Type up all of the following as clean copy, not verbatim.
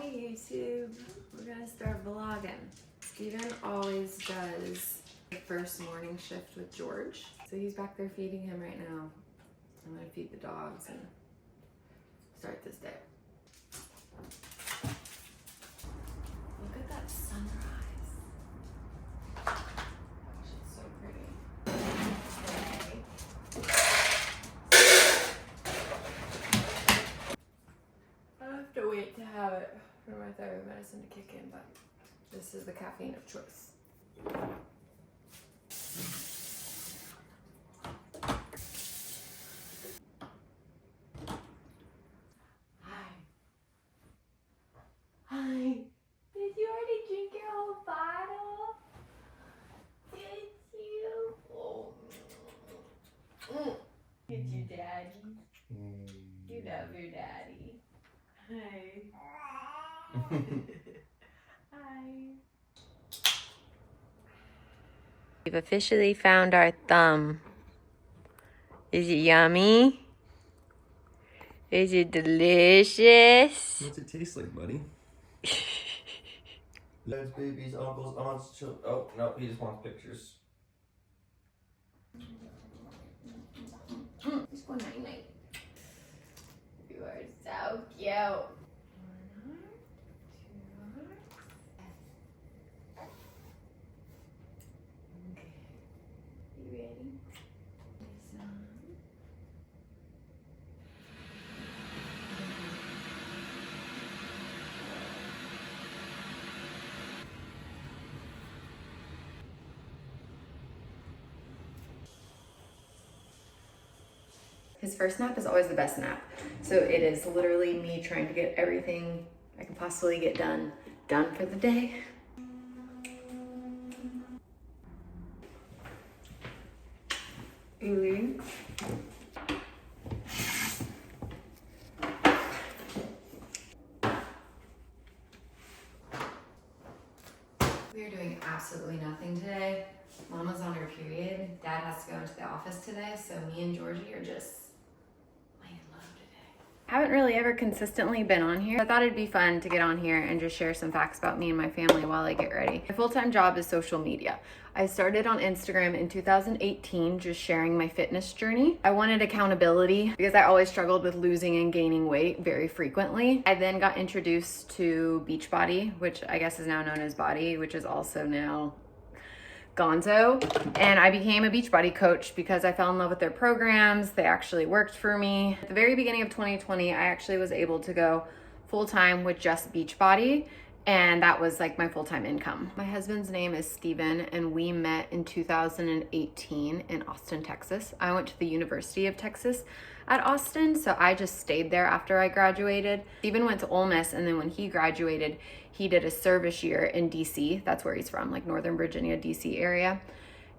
YouTube. We're gonna start vlogging. Steven always does the first morning shift with George. So he's back there feeding him right now. I'm gonna feed the dogs and start this day. Look at that sunrise. Gosh, it's so pretty. I have to wait to have it for my thyroid medicine to kick in, but this is the caffeine of choice. Hi. Did you already drink your whole bottle? Did you? Oh. Did you, Daddy? You love your daddy. Hi. Hi. We've officially found our thumb. Is it yummy? Is it delicious? What's it taste like, buddy? Dad's babies, uncles, aunts, children. Oh, no, he just wants pictures. Just go night night. You are so cute. Okay. You ready? His first nap is always the best nap. So it is literally me trying to get everything I can possibly get done for the day. Ooh. We are doing absolutely nothing today. Mama's on her period. Dad has to go into the office today, so me and Georgie are just laying low today. I haven't really ever consistently been on here. I thought it'd be fun to get on here and just share some facts about me and my family while I get ready. My full-time job is social media. I started on Instagram in 2018, just sharing my fitness journey. I wanted accountability because I always struggled with losing and gaining weight very frequently. I then got introduced to Beachbody, which I guess is now known as Body, which is also now Gonzo, and I became a Beachbody coach because I fell in love with their programs. They actually worked for me. At the very beginning of 2020, I actually was able to go full-time with just Beachbody, and that was like my full-time income. My husband's name is Steven, and we met in 2018 in Austin, Texas. I went to the University of Texas at Austin, so I just stayed there after I graduated. Steven went to Ole Miss, and then when he graduated, he did a service year in DC. That's where he's from, like Northern Virginia, DC area.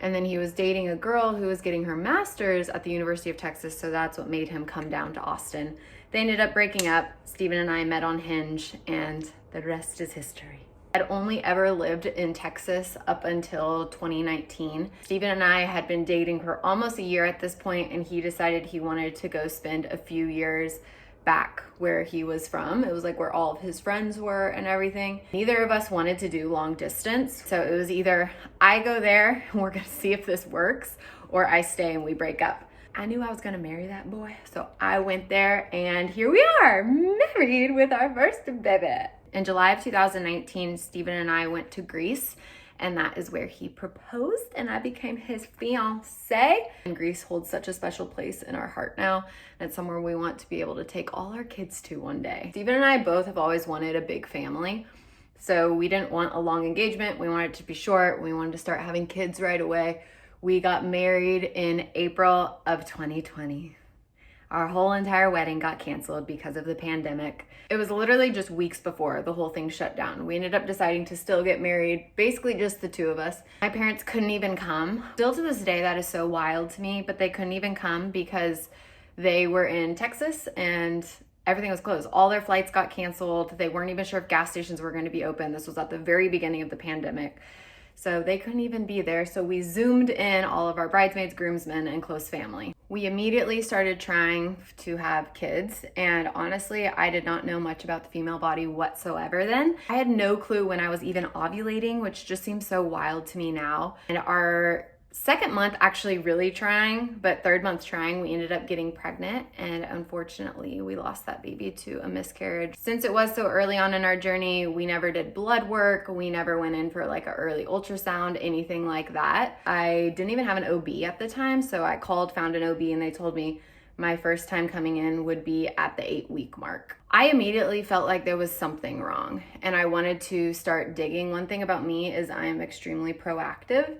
And then he was dating a girl who was getting her master's at the University of Texas, so that's what made him come down to Austin. They ended up breaking up. Steven and I met on Hinge, and the rest is history. I'd only ever lived in Texas up until 2019. Steven and I had been dating for almost a year at this point, and he decided he wanted to go spend a few years back where he was from. It was like where all of his friends were and everything. Neither of us wanted to do long distance. So it was either I go there and we're gonna see if this works, or I stay and we break up. I knew I was gonna marry that boy. So I went there, and here we are, married with our first baby. In July of 2019, Steven and I went to Greece, and that is where he proposed, and I became his fiance. And Greece holds such a special place in our heart now, and it's somewhere we want to be able to take all our kids to one day. Steven and I both have always wanted a big family, so we didn't want a long engagement. We wanted it to be short. We wanted to start having kids right away. We got married in April of 2020. Our whole entire wedding got canceled because of the pandemic. It was literally just weeks before the whole thing shut down. We ended up deciding to still get married, basically just the two of us. My parents couldn't even come. Still to this day, that is so wild to me, but they couldn't even come because they were in Texas and everything was closed. All their flights got canceled. They weren't even sure if gas stations were going to be open. This was at the very beginning of the pandemic. So they couldn't even be there. So we zoomed in all of our bridesmaids, groomsmen, and close family. We immediately started trying to have kids. And honestly, I did not know much about the female body whatsoever then. I had no clue when I was even ovulating, which just seems so wild to me now. And our second month actually really trying, but third month trying, we ended up getting pregnant, and unfortunately we lost that baby to a miscarriage. Since it was so early on in our journey, we never did blood work, we never went in for like an early ultrasound, anything like that. I didn't even have an OB at the time, so I called, found an OB, and they told me my first time coming in would be at the 8-week mark. I immediately felt like there was something wrong, and I wanted to start digging. One thing about me is I am extremely proactive.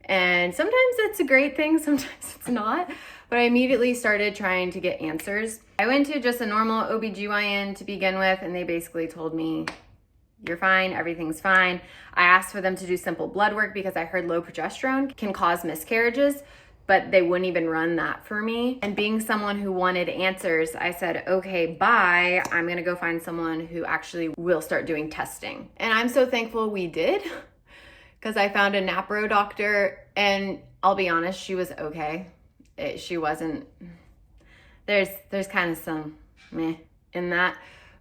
And sometimes it's a great thing, sometimes it's not. But I immediately started trying to get answers. I went to just a normal OBGYN to begin with, and they basically told me, you're fine, everything's fine. I asked for them to do simple blood work because I heard low progesterone can cause miscarriages, but they wouldn't even run that for me. And being someone who wanted answers, I said, okay, bye. I'm gonna go find someone who actually will start doing testing. And I'm so thankful we did, because I found a NAPRO doctor, and I'll be honest, she was okay. She wasn't, there's kind of some meh in that,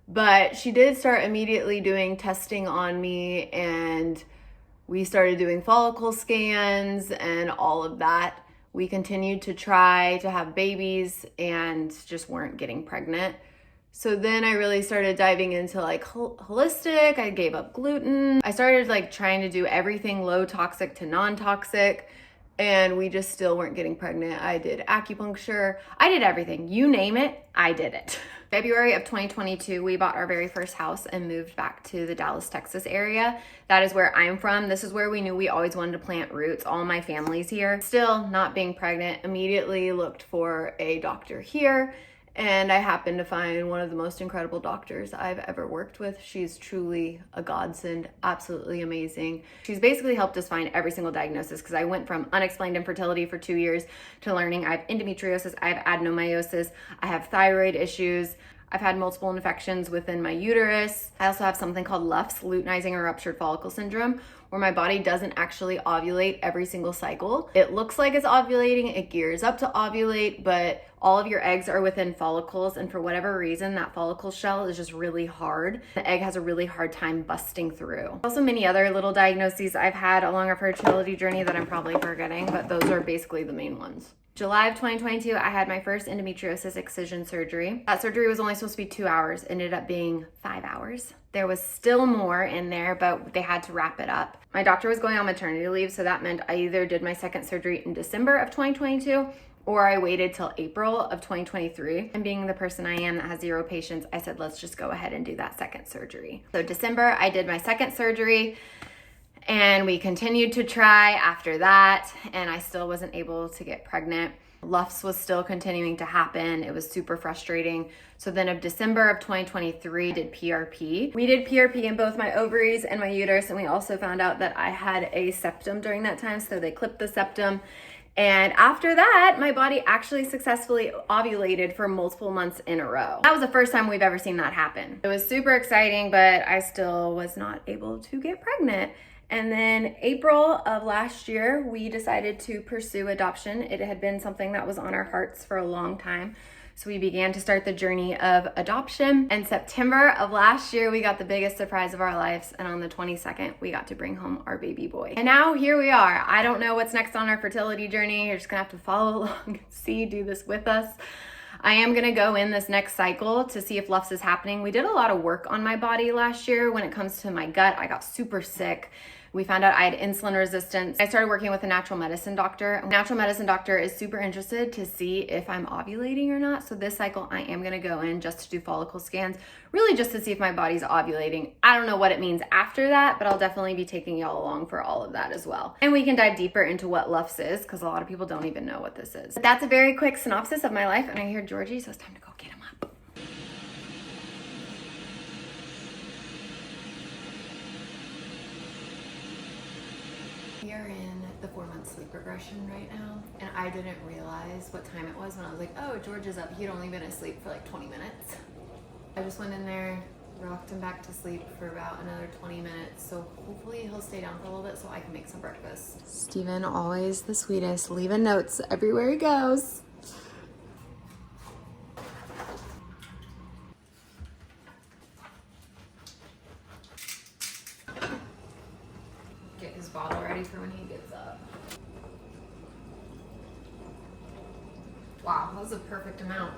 but she did start immediately doing testing on me, and we started doing follicle scans and all of that. We continued to try to have babies and just weren't getting pregnant. So then I really started diving into like holistic. I gave up gluten. I started like trying to do everything low toxic to non-toxic, and we just still weren't getting pregnant. I did acupuncture. I did everything. You name it, I did it. February of 2022, we bought our very first house and moved back to the Dallas, Texas area. That is where I'm from. This is where we knew we always wanted to plant roots. All my family's here. Still not being pregnant, immediately looked for a doctor here. And I happened to find one of the most incredible doctors I've ever worked with. She's truly a godsend, absolutely amazing. She's basically helped us find every single diagnosis, because I went from unexplained infertility for 2 years to learning I have endometriosis, I have adenomyosis, I have thyroid issues, I've had multiple infections within my uterus. I also have something called LUFS, luteinizing or ruptured follicle syndrome, where my body doesn't actually ovulate every single cycle. It looks like it's ovulating, it gears up to ovulate, but all of your eggs are within follicles, and for whatever reason, that follicle shell is just really hard. The egg has a really hard time busting through. Also many other little diagnoses I've had along our fertility journey that I'm probably forgetting, but those are basically the main ones. July of 2022, I had my first endometriosis excision surgery. That surgery was only supposed to be 2 hours, ended up being 5 hours. There was still more in there, but they had to wrap it up. My doctor was going on maternity leave, so that meant I either did my second surgery in December of 2022 or I waited till April of 2023. And being the person I am that has zero patience, I said, let's just go ahead and do that second surgery. So December, I did my second surgery, and we continued to try after that, and I still wasn't able to get pregnant. LUFS was still continuing to happen. It was super frustrating. So then of December of 2023, did PRP. We did PRP in both my ovaries and my uterus, and we also found out that I had a septum during that time, so they clipped the septum. And after that, my body actually successfully ovulated for multiple months in a row. That was the first time we've ever seen that happen. It was super exciting, but I still was not able to get pregnant. And then April of last year, we decided to pursue adoption. It had been something that was on our hearts for a long time. So we began to start the journey of adoption. In September of last year, we got the biggest surprise of our lives. And on the 22nd, we got to bring home our baby boy. And now here we are. I don't know what's next on our fertility journey. You're just gonna have to follow along and do this with us. I am gonna go in this next cycle to see if LUFS is happening. We did a lot of work on my body last year when it comes to my gut. I got super sick. We found out I had insulin resistance. I started working with a natural medicine doctor. A natural medicine doctor is super interested to see if I'm ovulating or not. So this cycle, I am gonna go in just to do follicle scans, really just to see if my body's ovulating. I don't know what it means after that, but I'll definitely be taking y'all along for all of that as well. And we can dive deeper into what LUFS is, because a lot of people don't even know what this is. But that's a very quick synopsis of my life, and I hear Georgie, so it's time to go get him up. We are in the 4-month sleep regression right now, and I didn't realize what time it was when I was like, oh, George is up. He'd only been asleep for like 20 minutes. I just went in there, Rocked him back to sleep for about another 20 minutes, so hopefully he'll stay down for a little bit so I can make some breakfast. Steven, always the sweetest, leaving notes everywhere he goes. Get his bottle ready for when he gets up. Wow, that was a perfect amount.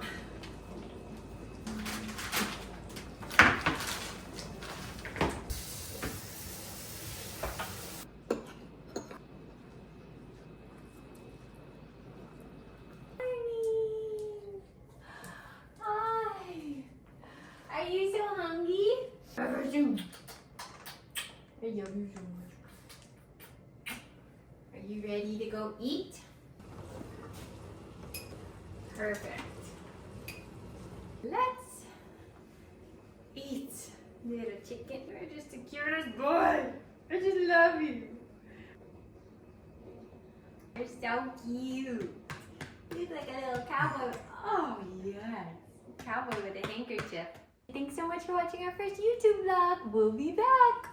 Are you so hungry? I love you so much. Are you ready to go eat? Perfect. Let's eat, little chicken. You're just the cutest boy. I just love you. You're so cute. You look like a little cowboy. Oh, yes. Cowboy with a handkerchief. Thanks so much for watching our first YouTube vlog. We'll be back.